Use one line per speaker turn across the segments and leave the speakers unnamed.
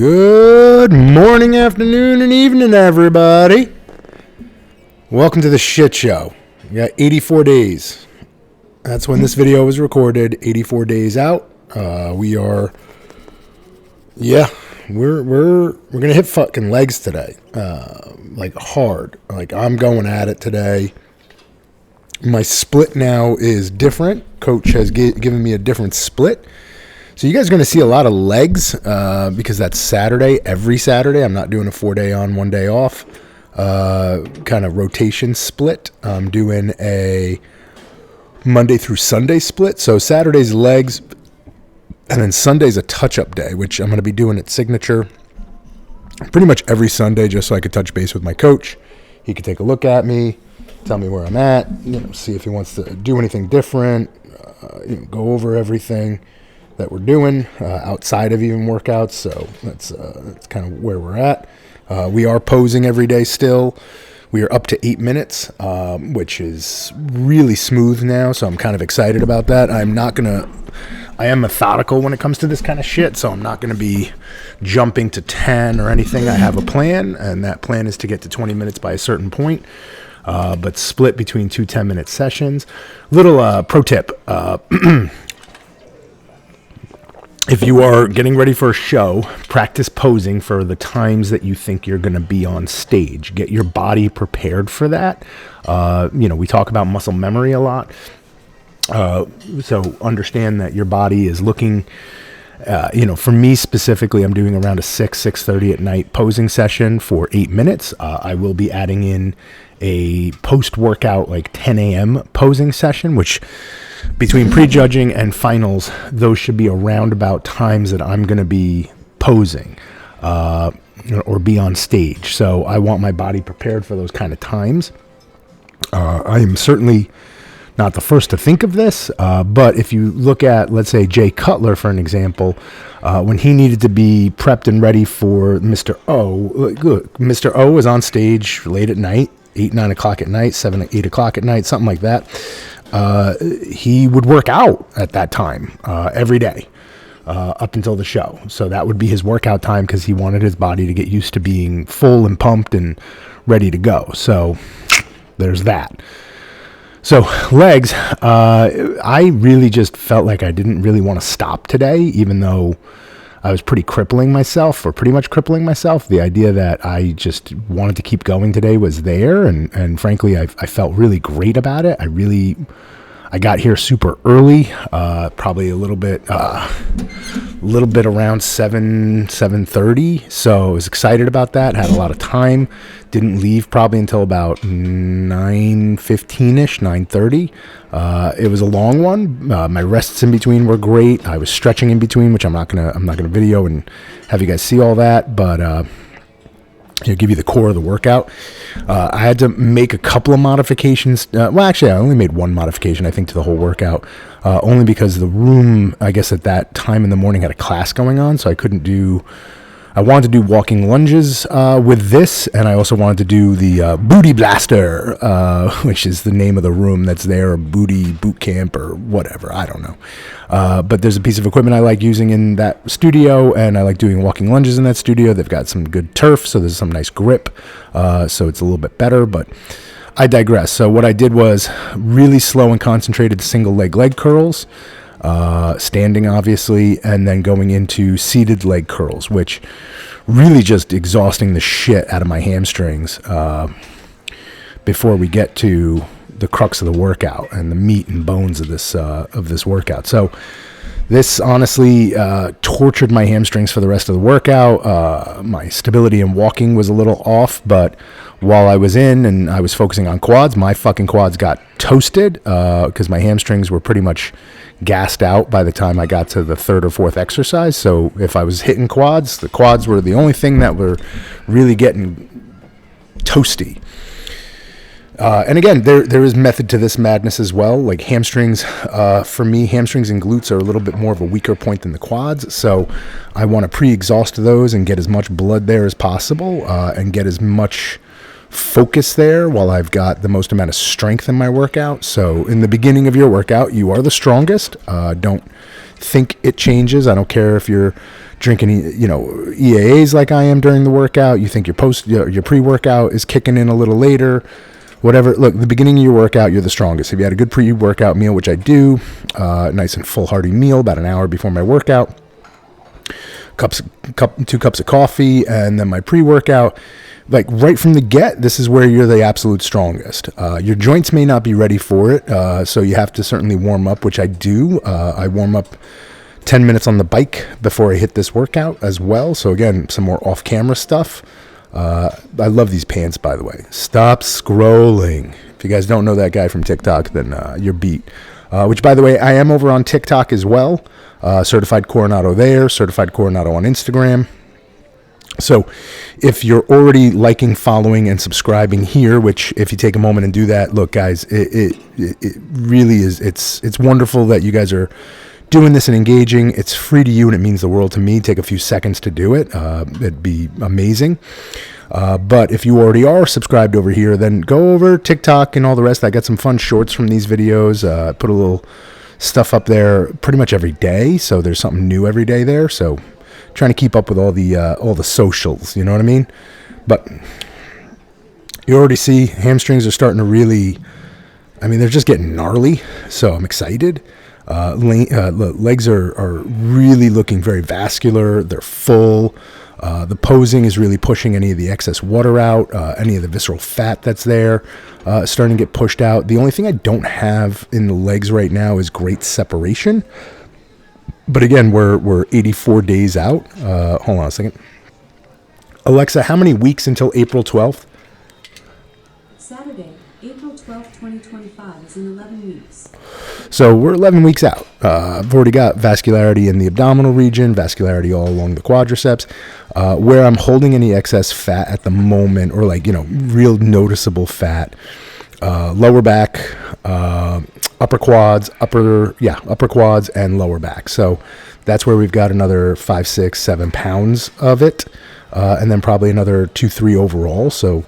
Good morning, afternoon, and evening, everybody. Welcome to the shit show. We got 84 days. That's when this video was recorded. 84 days out. We're gonna hit fucking legs today. Like hard. Like I'm going at it today. My split now is different. Coach has given me a different split. So you guys are going to see a lot of legs because that's Saturday, every Saturday. I'm not doing a 4-day on, 1 day off kind of rotation split. I'm doing a Monday through Sunday split. So Saturday's legs, and then Sunday's a touch-up day, which I'm going to be doing at Signature pretty much every Sunday just so I could touch base with my coach. He could take a look at me, tell me where I'm at, see if he wants to do anything different, go over everything that we're doing outside of even workouts. So that's kind of where we're at. We are posing every day still. We are up to 8 minutes, which is really smooth now. So I'm kind of excited about that. I am methodical when it comes to this kind of shit. So I'm not going to be jumping to 10 or anything. I have a plan, and that plan is to get to 20 minutes by a certain point. But split between 2 10-minute sessions. Little pro tip. If you are getting ready for a show, practice posing for the times that you think you're going to be on stage. Get your body prepared for that. We talk about muscle memory a lot. So understand that your body is looking, for me specifically, I'm doing around a 6:30 at night posing session for 8 minutes. I will be adding in a post-workout, like 10 a.m. posing session, which between prejudging and finals, those should be around about times that I'm going to be posing or be on stage. So I want my body prepared for those kind of times. I am certainly not the first to think of this, but if you look at, let's say, Jay Cutler, for an example, when he needed to be prepped and ready for Mr. O, look, Mr. O is on stage late at night, 8, 9 o'clock at night, 7, 8 o'clock at night, something like that. He would work out at that time every day up until the show. So that would be his workout time because he wanted his body to get used to being full and pumped and ready to go. So there's that. So legs, I really just felt like I didn't really want to stop today, even though I was pretty much crippling myself. The idea that I just wanted to keep going today was there. And frankly, I felt really great about it. I got here super early, probably a little bit around 7:30. So I was excited about that. Had a lot of time. Didn't leave probably until about 9:15ish, 9:30. It was a long one. My rests in between were great. I was stretching in between, which I'm not gonna video and have you guys see all that, but give you the core of the workout. I had to make a couple of modifications. Actually, I only made one modification, I think, to the whole workout, only because the room, I guess, at that time in the morning had a class going on, so I wanted to do walking lunges with this, and I also wanted to do the booty blaster, which is the name of the room that's there, or booty boot camp or whatever, I don't know. But there's a piece of equipment I like using in that studio, and I like doing walking lunges in that studio. They've got some good turf, so there's some nice grip, so it's a little bit better, but I digress. So what I did was really slow and concentrated single leg curls, standing obviously, and then going into seated leg curls, which really just exhausting the shit out of my hamstrings before we get to the crux of the workout and the meat and bones of this workout. So this honestly tortured my hamstrings for the rest of the workout. My stability in walking was a little off, but while I was in and I was focusing on quads, my fucking quads got toasted because my hamstrings were pretty much gassed out by the time I got to the third or fourth exercise. So if I was hitting quads, the quads were the only thing that were really getting toasty. And again, there is method to this madness as well. Like hamstrings, for me, hamstrings and glutes are a little bit more of a weaker point than the quads. So I want to pre-exhaust those and get as much blood there as possible and get as much focus there while I've got the most amount of strength in my workout. So in the beginning of your workout, you are the strongest. Don't think it changes. I don't care if you're drinking, EAAs like I am during the workout. You think your pre-workout is kicking in a little later. Whatever. Look, the beginning of your workout, you're the strongest. If you had a good pre-workout meal, which I do, nice and full hearty meal about an hour before my workout, 2 cups of coffee, and then my pre-workout, like right from the get, this is where you're the absolute strongest. Your joints may not be ready for it, so you have to certainly warm up, which I do. I warm up 10 minutes on the bike before I hit this workout as well. So again, some more off-camera stuff. I love these pants, by the way. Stop scrolling. If you guys don't know that guy from TikTok, then you're beat. Which, by the way, I am over on TikTok as well. Certified Coronato there, Certified Coronato on Instagram. So if you're already liking, following, and subscribing here, which if you take a moment and do that, look, guys, it really is. It's wonderful that you guys are doing this and engaging. It's free to you, and it means the world to me. Take a few seconds to do it. It'd be amazing. But if you already are subscribed over here, then go over TikTok and all the rest. I got some fun shorts from these videos. Put a little stuff up there pretty much every day, so there's something new every day there. So trying to keep up with all the socials, you know what I mean? But you already see hamstrings are starting to really, they're just getting gnarly. So I'm excited. Legs are really looking very vascular. They're full. The posing is really pushing any of the excess water out, any of the visceral fat that's there, starting to get pushed out. The only thing I don't have in the legs right now is great separation. But again, we're 84 days out. Hold on a second. Alexa, how many weeks until April 12th?
Saturday, April 12th, 2025 is in 11 weeks.
So we're 11 weeks out. I've already got vascularity in the abdominal region, vascularity all along the quadriceps. Where I'm holding any excess fat at the moment, or real noticeable fat, lower back, upper quads, upper quads and lower back. So that's where we've got another 5, 6, 7 pounds of it, and then probably another 2, 3 overall. So,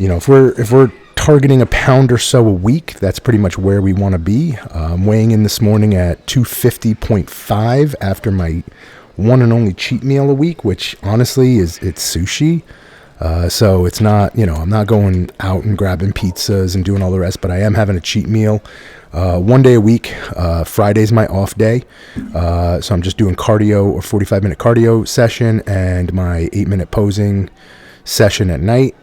if we're targeting a pound or so a week, that's pretty much where we want to be. I'm weighing in this morning at 250.5 after my one and only cheat meal a week, which honestly it's sushi. So it's not, I'm not going out and grabbing pizzas and doing all the rest, but I am having a cheat meal 1 day a week. Friday's my off day. So I'm just doing cardio, or 45-minute cardio session, and my 8-minute posing session at night.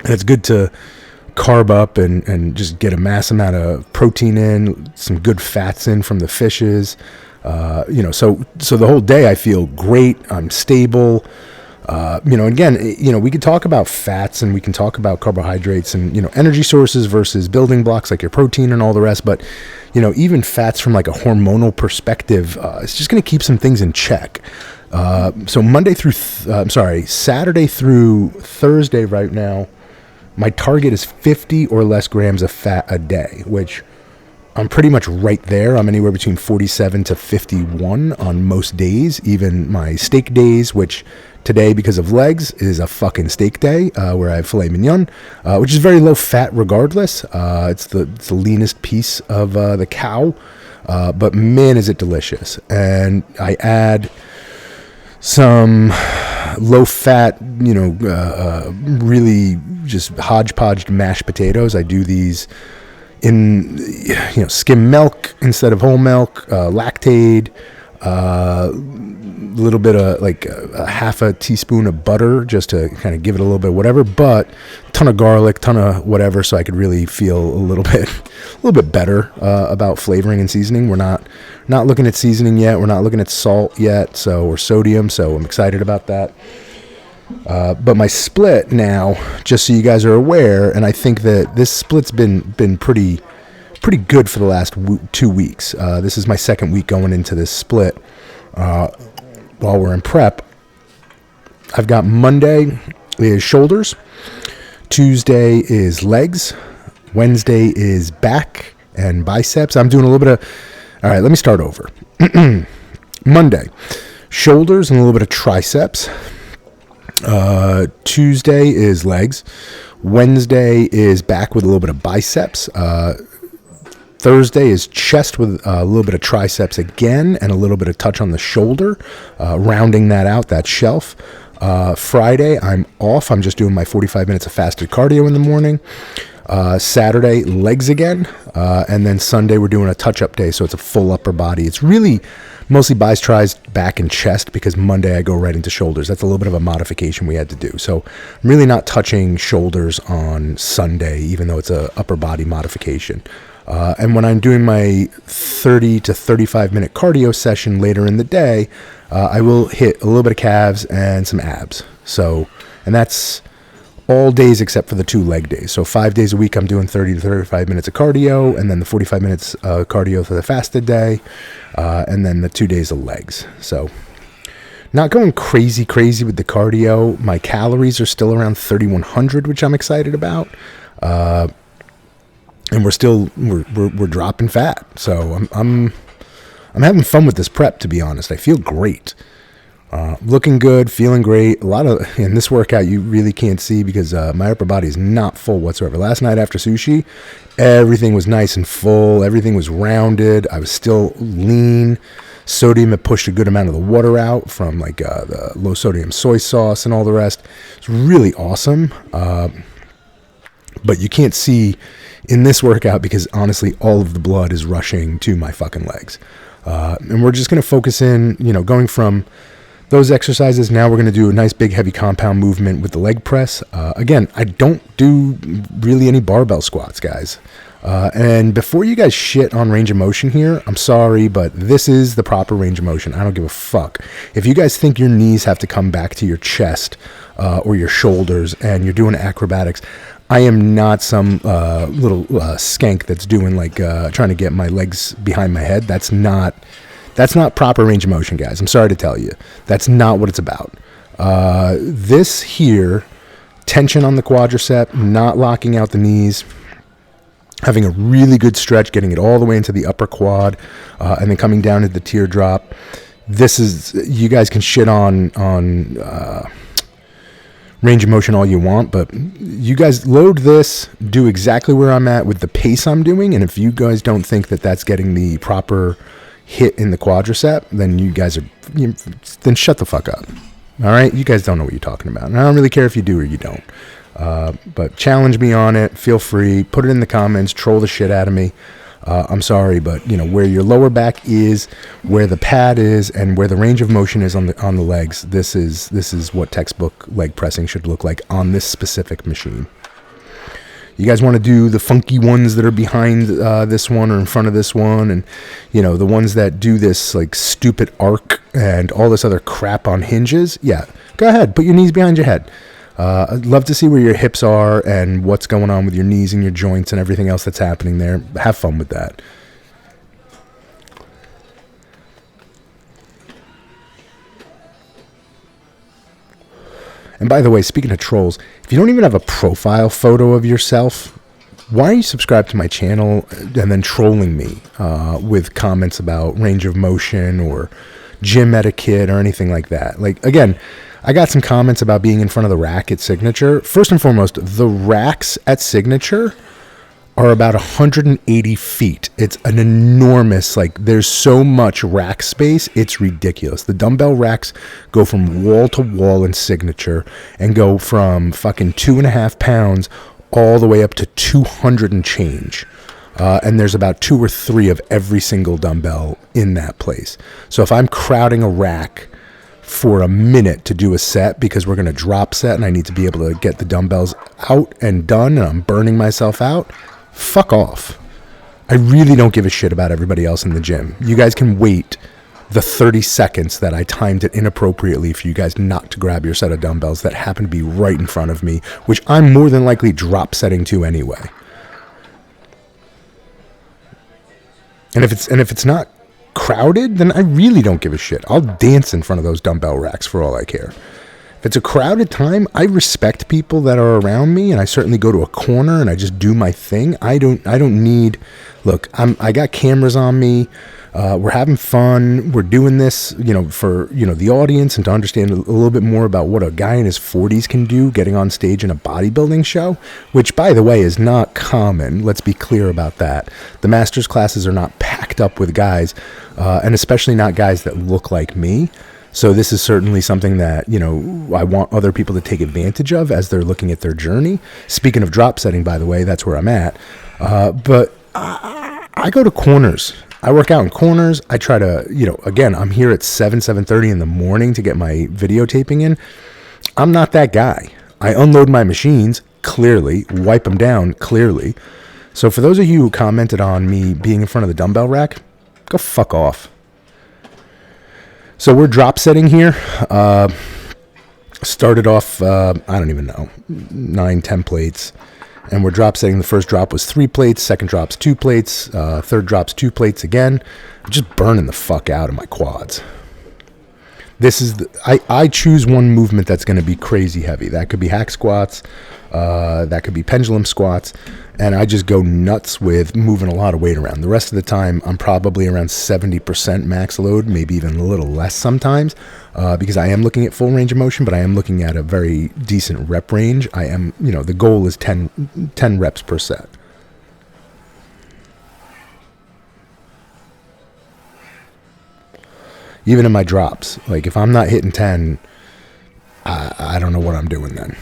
And it's good to carb up and just get a mass amount of protein in, some good fats in from the fishes. So the whole day I feel great. I'm stable. Again, we could talk about fats and we can talk about carbohydrates and, energy sources versus building blocks like your protein and all the rest. But, even fats from like a hormonal perspective, it's just going to keep some things in check. So Saturday through Thursday right now, my target is 50 or less grams of fat a day, which I'm pretty much right there. I'm anywhere between 47 to 51 on most days, even my steak days, which today, because of legs, is a fucking steak day, where I have filet mignon, which is very low fat regardless. It's the leanest piece of the cow, but man, is it delicious. And I add some low fat, really just hodgepodge mashed potatoes. I do these in, skim milk instead of whole milk, Lactaid, a little bit of like a half a teaspoon of butter just to kind of give it a little bit of whatever, but ton of garlic, ton of whatever, so I could really feel a little bit better about flavoring and seasoning. We're not looking at seasoning yet. We're not looking at salt yet, or sodium, so I'm excited about that. But my split now, just so you guys are aware, and I think that this split's been pretty good for the last 2 weeks. This is my second week going into this split. While we're in prep, I've got Monday is shoulders, Tuesday is legs, Wednesday is back and biceps. I'm doing a little bit of, all right, let me start over. Monday, shoulders and a little bit of triceps. Tuesday is legs. Wednesday is back with a little bit of biceps. Thursday is chest with a little bit of triceps again and a little bit of touch on the shoulder, rounding that out, that shelf. Friday, I'm off. I'm just doing my 45 minutes of fasted cardio in the morning. Saturday, legs again. And then Sunday, we're doing a touch-up day, so it's a full upper body. It's really mostly biceps, tries, back, and chest, because Monday I go right into shoulders. That's a little bit of a modification we had to do. So I'm really not touching shoulders on Sunday, even though it's a upper body modification. And when I'm doing my 30 to 35 minute cardio session later in the day, I will hit a little bit of calves and some abs. So, and that's all days except for the 2 leg days. So 5 days a week, I'm doing 30 to 35 minutes of cardio, and then the 45 minutes cardio for the fasted day, and then the 2 days of legs. So not going crazy with the cardio. My calories are still around 3,100, which I'm excited about. And we're dropping fat. So I'm having fun with this prep, to be honest. I feel great. Looking good, feeling great. A lot of, in this workout you really can't see because my upper body is not full whatsoever. Last night after sushi, everything was nice and full. Everything was rounded. I was still lean. Sodium had pushed a good amount of the water out from like the low sodium soy sauce and all the rest. It's really awesome. But you can't see in this workout because honestly, all of the blood is rushing to my fucking legs. And we're just going to focus in, going from those exercises. Now we're going to do a nice big heavy compound movement with the leg press. Again, I don't do really any barbell squats, guys. And before you guys shit on range of motion here, I'm sorry, but this is the proper range of motion. I don't give a fuck. If you guys think your knees have to come back to your chest or your shoulders and you're doing acrobatics, I am not some little skank that's doing like trying to get my legs behind my head. That's not proper range of motion, guys. I'm sorry to tell you. That's not what it's about. This here, tension on the quadricep, not locking out the knees, having a really good stretch, getting it all the way into the upper quad, and then coming down to the teardrop. This is, you guys can shit on range of motion all you want, but you guys load this, do exactly where I'm at with the pace I'm doing, and if you guys don't think that that's getting the proper hit in the quadricep, then you guys are, then shut the fuck up. All right, you guys don't know what you're talking about, and I don't really care if you do or you don't. But challenge me on it. Feel free. Put it in the comments. Troll the shit out of me. I'm sorry, but where your lower back is, where the pad is, and where the range of motion is on the legs. This is what textbook leg pressing should look like on this specific machine. You guys want to do the funky ones that are behind this one or in front of this one, and the ones that do this like stupid arc and all this other crap on hinges. Yeah, go ahead. Put your knees behind your head. I'd love to see where your hips are and what's going on with your knees and your joints and everything else that's happening there. Have fun with that. And by the way, speaking of trolls, if you don't even have a profile photo of yourself, why are you subscribed to my channel and then trolling me with comments about range of motion or gym etiquette or anything like that? Like, again, I got some comments about being in front of the rack at Signature. First and foremost, the racks at Signature are about 180 feet. It's an enormous, there's so much rack space, it's ridiculous. The dumbbell racks go from wall to wall in Signature and go from fucking 2.5 pounds all the way up to 200 and change. And there's about 2 or 3 of every single dumbbell in that place. So if I'm crowding a rack for a minute to do a set because we're going to drop set and I need to be able to get the dumbbells out and done and I'm burning myself out, fuck off. I really don't give a shit about everybody else in the gym. You guys can wait the 30 seconds that I timed it inappropriately for you guys not to grab your set of dumbbells that happen to be right in front of me, which I'm more than likely drop setting to anyway. And if it's not crowded, then I really don't give a shit. I'll dance in front of those dumbbell racks for all I care. If it's a crowded time, I respect people that are around me, and I certainly go to a corner and I just do my thing. I don't need. Look, I got cameras on me. We're having fun. We're doing this, for the audience and to understand a little bit more about what a guy in his 40s can do, getting on stage in a bodybuilding show, which, by the way, is not common. Let's be clear about that. The masters classes are not packed up with guys, and especially not guys that look like me. So this is certainly something that, I want other people to take advantage of as they're looking at their journey. Speaking of drop setting, by the way, that's where I'm at. But I go to corners. I work out in corners. I try to, again, I'm here at 7:30 in the morning to get my videotaping in. I'm not that guy. I unload my machines, clearly, wipe them down, clearly. So for those of you who commented on me being in front of the dumbbell rack, go fuck off. So we're drop setting here. Started off, I don't even know, 9-10 plates. And we're drop setting. The first drop was 3 plates. Second drop's 2 plates. Third drop's 2 plates again. I'm just burning the fuck out of my quads. This is I choose one movement that's going to be crazy heavy. That could be hack squats. That could be pendulum squats. And I just go nuts with moving a lot of weight around. The rest of the time, I'm probably around 70% max load, maybe even a little less sometimes, because I am looking at full range of motion, but I am looking at a very decent rep range. I am, the goal is 10 reps per set. Even in my drops, like if I'm not hitting 10, I don't know what I'm doing then.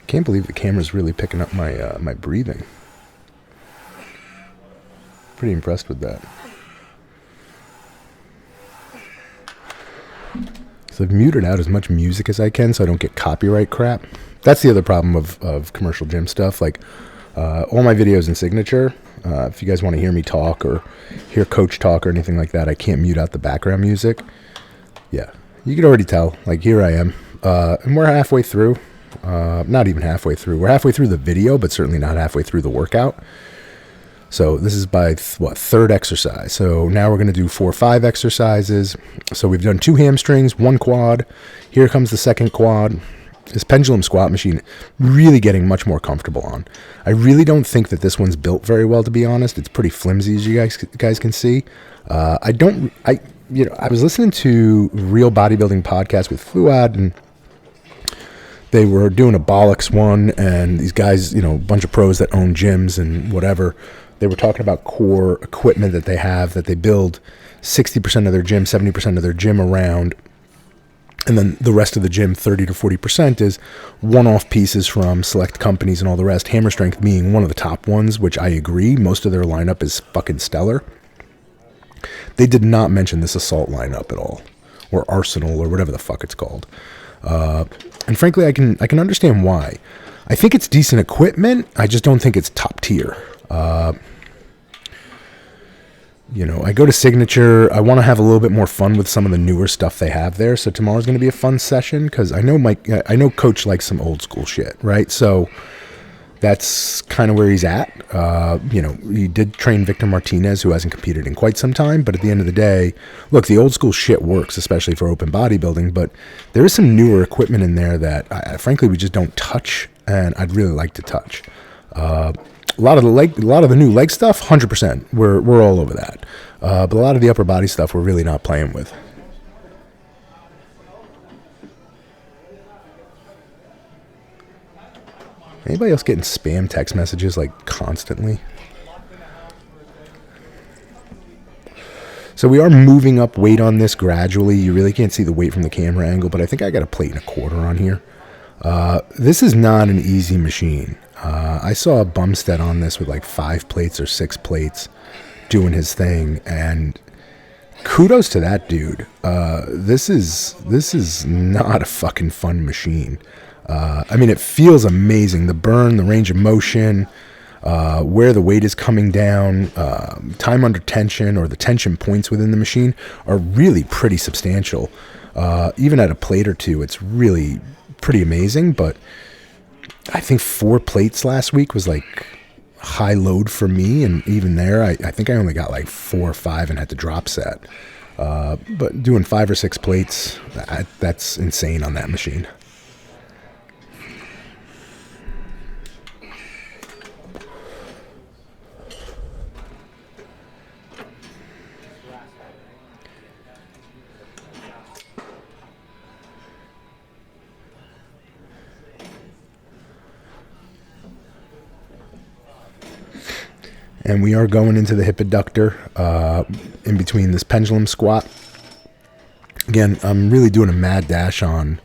Can't believe the camera's really picking up my my breathing. Pretty impressed with that. So I've muted out as much music as I can so I don't get copyright crap. That's the other problem of commercial gym stuff. Like all my videos in Signature, if you guys want to hear me talk or hear Coach talk or anything like that, I can't mute out the background music. Yeah, you could already tell. Like here I am. And we're halfway through. Not even halfway through. We're halfway through the video, but certainly not halfway through the workout. So this is by third exercise. So now we're going to do 4 or 5 exercises. So we've done 2 hamstrings, 1 quad. Here comes the second quad. This pendulum squat machine, really getting much more comfortable on. I really don't think that this one's built very well, to be honest. It's pretty flimsy, as you guys can see. I was listening to Real Bodybuilding Podcast with Fluad, and they were doing a bollocks one, and these guys, a bunch of pros that own gyms and whatever, they were talking about core equipment that they have, that they build 60% of their gym, 70% of their gym around, and then the rest of the gym, 30 to 40%, is one-off pieces from select companies and all the rest, Hammer Strength being one of the top ones, which I agree. Most of their lineup is fucking stellar. They did not mention this Assault lineup at all, or Arsenal, or whatever the fuck it's called. And frankly, I can understand why. I think it's decent equipment. I just don't think it's top tier. I go to Signature. I want to have a little bit more fun with some of the newer stuff they have there. So tomorrow's going to be a fun session because I know Coach likes some old school shit, right? So that's kind of where he's at. He did train Victor Martinez, who hasn't competed in quite some time. But at the end of the day, look, the old school shit works, especially for open bodybuilding. But there is some newer equipment in there that, frankly, we just don't touch, and I'd really like to touch. A lot of the new leg stuff, 100%. We're all over that. But a lot of the upper body stuff, we're really not playing with. Anybody else getting spam text messages like constantly? So we are moving up weight on this gradually. You really can't see the weight from the camera angle, but I think I got a 1.25 plate on here. This is not an easy machine. I saw a Bumstead on this with like 5 plates or 6 plates doing his thing, and kudos to that dude. This is not a fucking fun machine. It feels amazing. The burn, the range of motion, where the weight is coming down, time under tension, or the tension points within the machine are really pretty substantial. Even at a plate or 2, it's really pretty amazing. But I think 4 plates last week was like high load for me, and even there, I think I only got like 4 or 5 and had to drop set. But doing 5 or 6 plates, that's insane on that machine. And we are going into the hip abductor in between this pendulum squat. Again, I'm really doing a mad dash on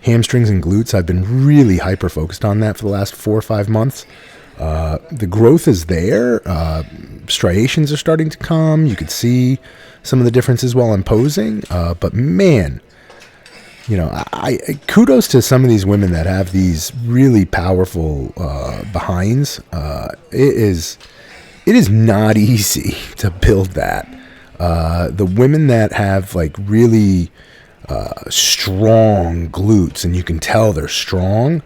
hamstrings and glutes. I've been really hyper focused on that for the last 4 or 5 months. The growth is there. Striations are starting to come. You could see some of the differences while I'm posing. But man, you know, I kudos to some of these women that have these really powerful behinds. It is not easy to build that. The women that have like really strong glutes, and you can tell they're strong,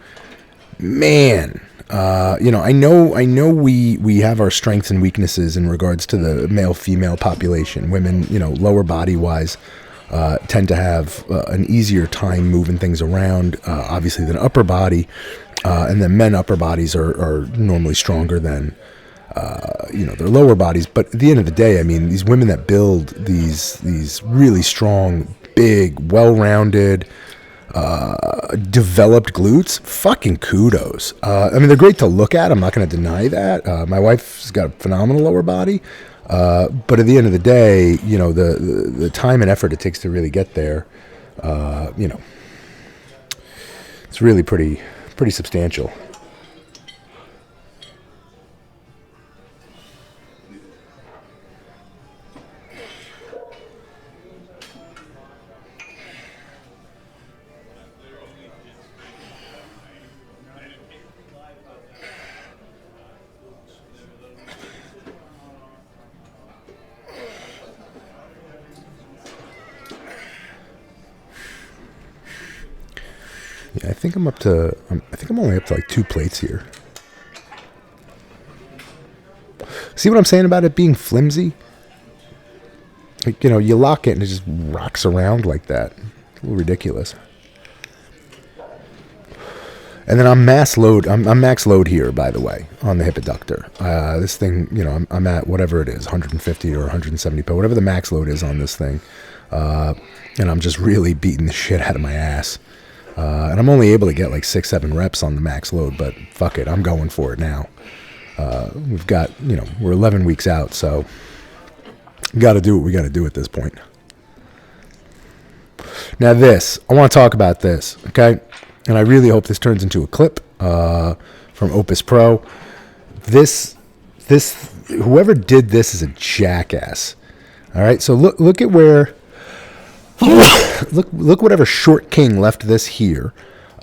man. You know, I know we have our strengths and weaknesses in regards to the male-female population. Women, you know, lower body-wise, tend to have an easier time moving things around, obviously, than upper body. And then men upper bodies are normally stronger than you know, their lower bodies. But at the end of the day, I mean, these women that build these really strong, big, well-rounded, developed glutes, fucking kudos. I mean, they're great to look at. I'm not going to deny that. My wife's got a phenomenal lower body. But at the end of the day, you know, the time and effort it takes to really get there, you know, it's really pretty substantial. Yeah, I think I'm only up to like 2 plates here. See what I'm saying about it being flimsy? Like, you know, you lock it and it just rocks around like that. It's a little ridiculous. And then I'm max load here, by the way, on the hip abductor. This thing, you know, I'm at whatever it is, 150 or 170, but whatever the max load is on this thing. And I'm just really beating the shit out of my ass. And I'm only able to get like 6-7 reps on the max load, but fuck it, I'm going for it now. We've got, you know, we're 11 weeks out, so got to do what we got to do at this point. Now I want to talk about this, okay? And I really hope this turns into a clip from Opus Pro. Whoever did this is a jackass. All right, so look at where. Look whatever short king left this here.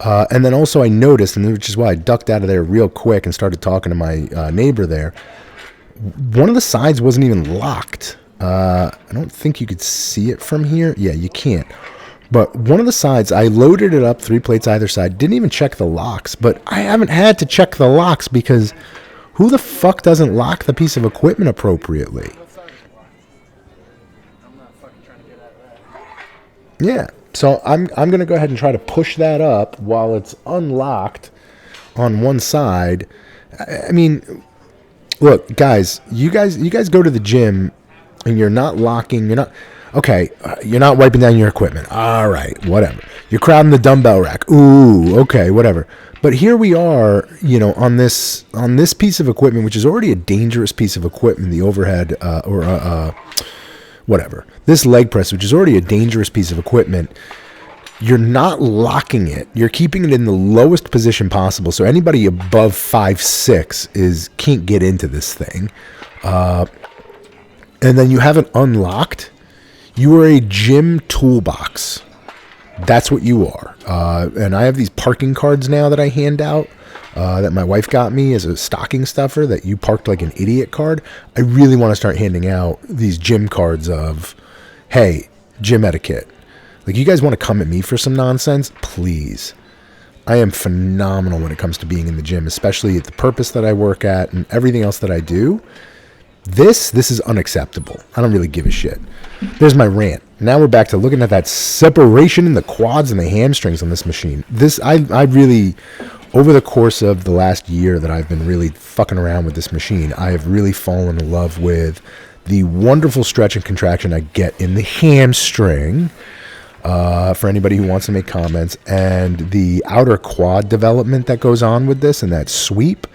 And then also I noticed, and which is why I ducked out of there real quick and started talking to my neighbor there, one of the sides wasn't even locked. I don't think you could see it from here. Yeah, you can't. But one of the sides, I loaded it up, 3 plates either side, didn't even check the locks. But I haven't had to check the locks because who the fuck doesn't lock the piece of equipment appropriately? Yeah, so I'm going to go ahead and try to push that up while it's unlocked on one side. I mean, look, guys, you guys go to the gym and you're not locking, you're not wiping down your equipment. All right, whatever. You're crowding the dumbbell rack. Ooh, okay, whatever. But here we are, you know, on this piece of equipment, which is already a dangerous piece of equipment, the overhead whatever. This leg press, which is already a dangerous piece of equipment, you're not locking it. You're keeping it in the lowest position possible. So anybody above 5'6" can't get into this thing. And then you have it unlocked. You are a gym toolbox. That's what you are. And I have these parking cards now that I hand out. That my wife got me as a stocking stuffer, that you parked like an idiot card. I really want to start handing out these gym cards of, hey, gym etiquette. Like, you guys want to come at me for some nonsense? Please. I am phenomenal when it comes to being in the gym, especially at the purpose that I work at and everything else that I do. This is unacceptable. I don't really give a shit. There's my rant. Now we're back to looking at that separation in the quads and the hamstrings on this machine. I really, over the course of the last year that I've been really fucking around with this machine, I have really fallen in love with the wonderful stretch and contraction I get in the hamstring, for anybody who wants to make comments, and the outer quad development that goes on with this and that sweep.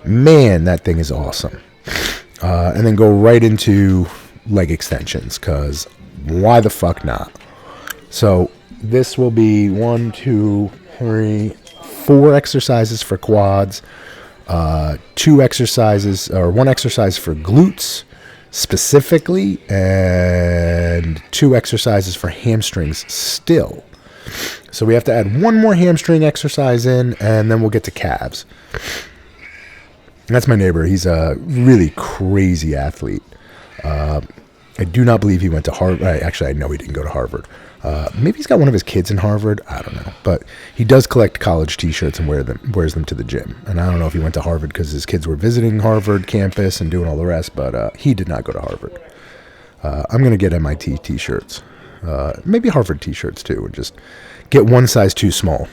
Man, that thing is awesome. And then go right into leg extensions, because why the fuck not? So this will be 1, 2, 3, 4 exercises for quads, 2 exercises, or 1 exercise for glutes specifically, and 2 exercises for hamstrings still. So we have to add 1 more hamstring exercise in, and then we'll get to calves. That's my neighbor. He's a really crazy athlete. I do not believe he went to Harvard. Actually, I know he didn't go to Harvard. Maybe he's got one of his kids in Harvard. I don't know. But he does collect college T-shirts and wears them to the gym. And I don't know if he went to Harvard because his kids were visiting Harvard campus and doing all the rest. But he did not go to Harvard. I'm going to get MIT T-shirts. Maybe Harvard T-shirts too. And just get one size too small.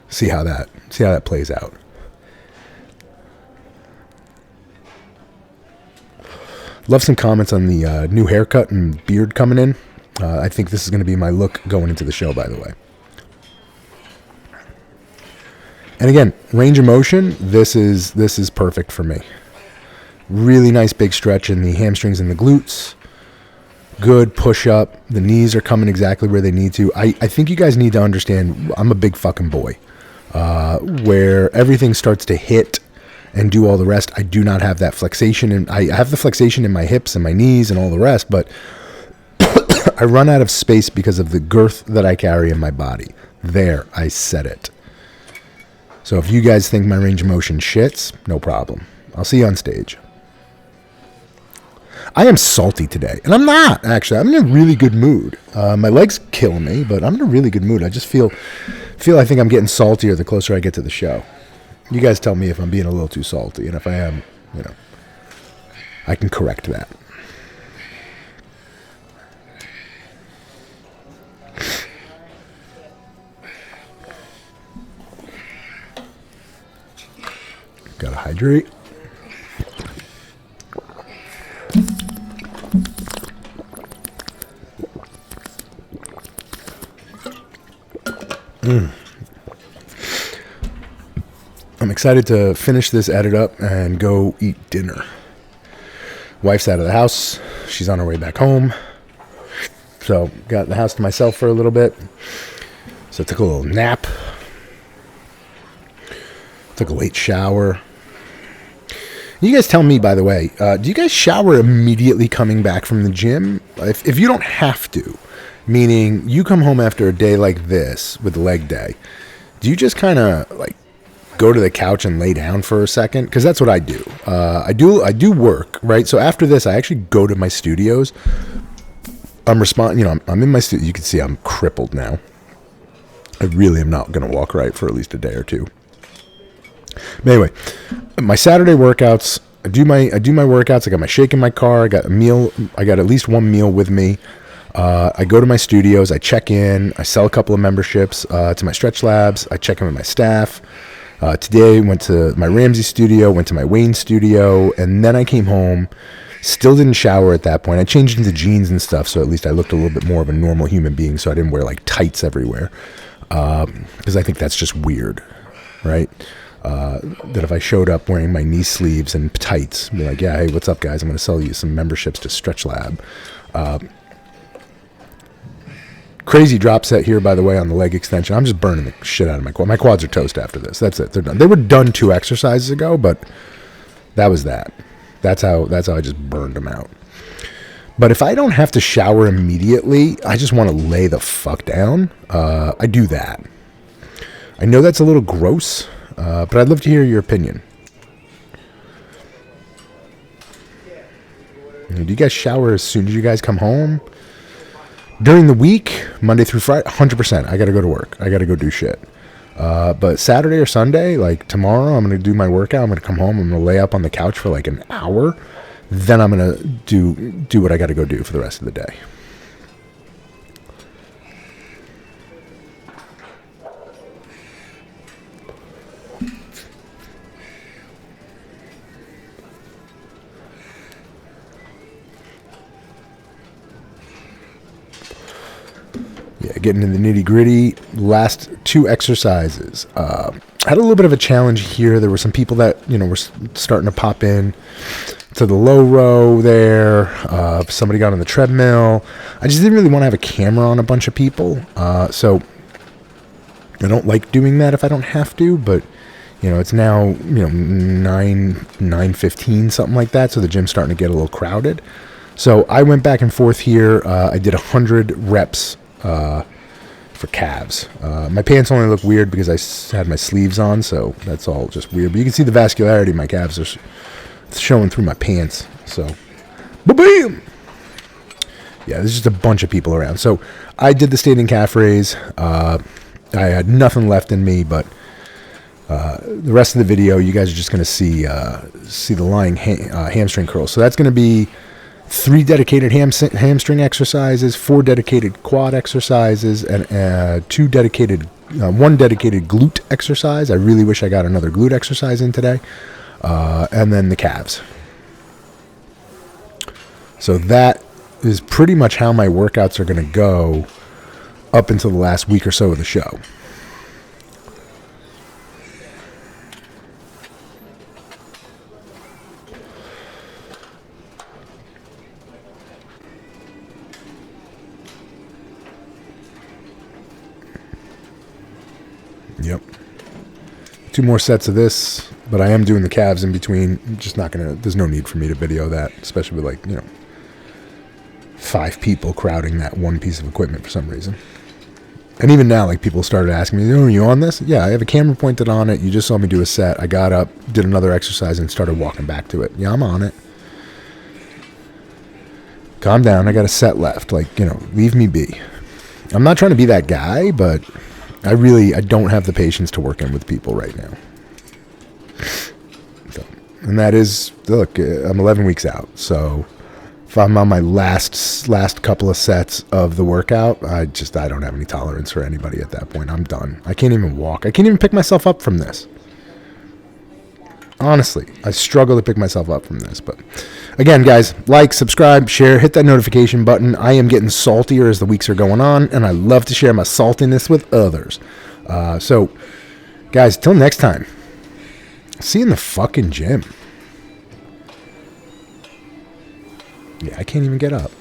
See how that plays out. Love some comments on the new haircut and beard coming in. I think this is going to be my look going into the show, by the way. And again, range of motion, this is perfect for me. Really nice big stretch in the hamstrings and the glutes. Good push up. The knees are coming exactly where they need to. I think you guys need to understand, I'm a big fucking boy. Where everything starts to hit and do all the rest. I do not have that flexation, and I have the flexation in my hips and my knees and all the rest, but I run out of space because of the girth that I carry in my body. There, I said it. So if you guys think my range of motion shits, no problem. I'll see you on stage. I am salty today, and I'm not, actually. I'm in a really good mood. My leg's killing me, but I'm in a really good mood. I just feel I think I'm getting saltier the closer I get to the show. You guys tell me if I'm being a little too salty, and if I am, I can correct that. Gotta hydrate. I'm excited to finish this edit up and go eat dinner. Wife's out of the house. She's on her way back home. So got the house to myself for a little bit. So I took a little nap. Took a late shower. You guys tell me, by the way, do you guys shower immediately coming back from the gym? If you don't have to, meaning you come home after a day like this with leg day, do you just kind of like go to the couch and lay down for a second? Because that's what I do. I do work, right? So after this, I actually go to my studios. I'm in my studio. You can see I'm crippled now. I really am not going to walk right for at least a day or two. But anyway, my Saturday workouts, I do my workouts. I got my shake in my car. I got a meal. I got at least one meal with me. I go to my studios. I check in. I sell a couple of memberships to my stretch labs. I check in with my staff. Today, went to my Ramsey studio, went to my Wayne studio, and then I came home. Still didn't shower at that point. I changed into jeans and stuff, so at least I looked a little bit more of a normal human being, so I didn't wear like tights everywhere. Because I think that's just weird, right? That if I showed up wearing my knee sleeves and tights, be like, yeah, hey, what's up, guys? I'm going to sell you some memberships to Stretch Lab. Crazy drop set here, by the way, on the leg extension. I'm just burning the shit out of my quad. My quads are toast after this. That's it. They're done. They were done 2 exercises ago, but that was that. That's how I just burned them out. But if I don't have to shower immediately, I just want to lay the fuck down. I do that. I know that's a little gross, but I'd love to hear your opinion. Do you guys shower as soon as you guys come home? During the week, Monday through Friday, 100%. I got to go to work. I got to go do shit. But Saturday or Sunday, like tomorrow, I'm going to do my workout. I'm going to come home. I'm going to lay up on the couch for like an hour. Then I'm going to do what I got to go do for the rest of the day. Yeah, getting into the nitty gritty. Last 2 exercises. Had a little bit of a challenge here. There were some people that, were starting to pop in to the low row there. Somebody got on the treadmill. I just didn't really want to have a camera on a bunch of people. So I don't like doing that if I don't have to, but it's now, 9:15, something like that. So the gym's starting to get a little crowded. So I went back and forth here. I did 100 reps for calves. My pants only look weird because I had my sleeves on, so that's all just weird. But you can see the vascularity of my calves are showing through my pants. So, ba-bam! Yeah, there's just a bunch of people around. So I did the standing calf raise. I had nothing left in me, but the rest of the video, you guys are just going to see the lying hamstring curls. So that's going to be 3 dedicated hamstring exercises, 4 dedicated quad exercises, and 1 dedicated glute exercise. I really wish I got another glute exercise in today. And then the calves. So that is pretty much how my workouts are going to go up until the last week or so of the show. Yep. 2 more sets of this, but I am doing the calves in between. I'm just not going to, there's no need for me to video that, especially with 5 people crowding that one piece of equipment for some reason. And even now, people started asking me, are you on this? Yeah, I have a camera pointed on it. You just saw me do a set. I got up, did another exercise, and started walking back to it. Yeah, I'm on it. Calm down. I got a set left. Leave me be. I'm not trying to be that guy, but I don't have the patience to work in with people right now. So, and that is, look, I'm 11 weeks out. So if I'm on my last couple of sets of the workout, I don't have any tolerance for anybody at that point. I'm done. I can't even walk. I can't even pick myself up from this. Honestly, I struggle to pick myself up from this. But again, guys, like, subscribe, share, hit that notification button. I am getting saltier as the weeks are going on, and I love to share my saltiness with others. So, guys, till next time, see you in the fucking gym. Yeah, I can't even get up.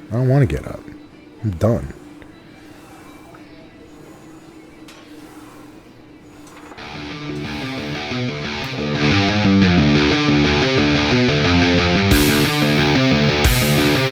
I don't want to get up. I'm done.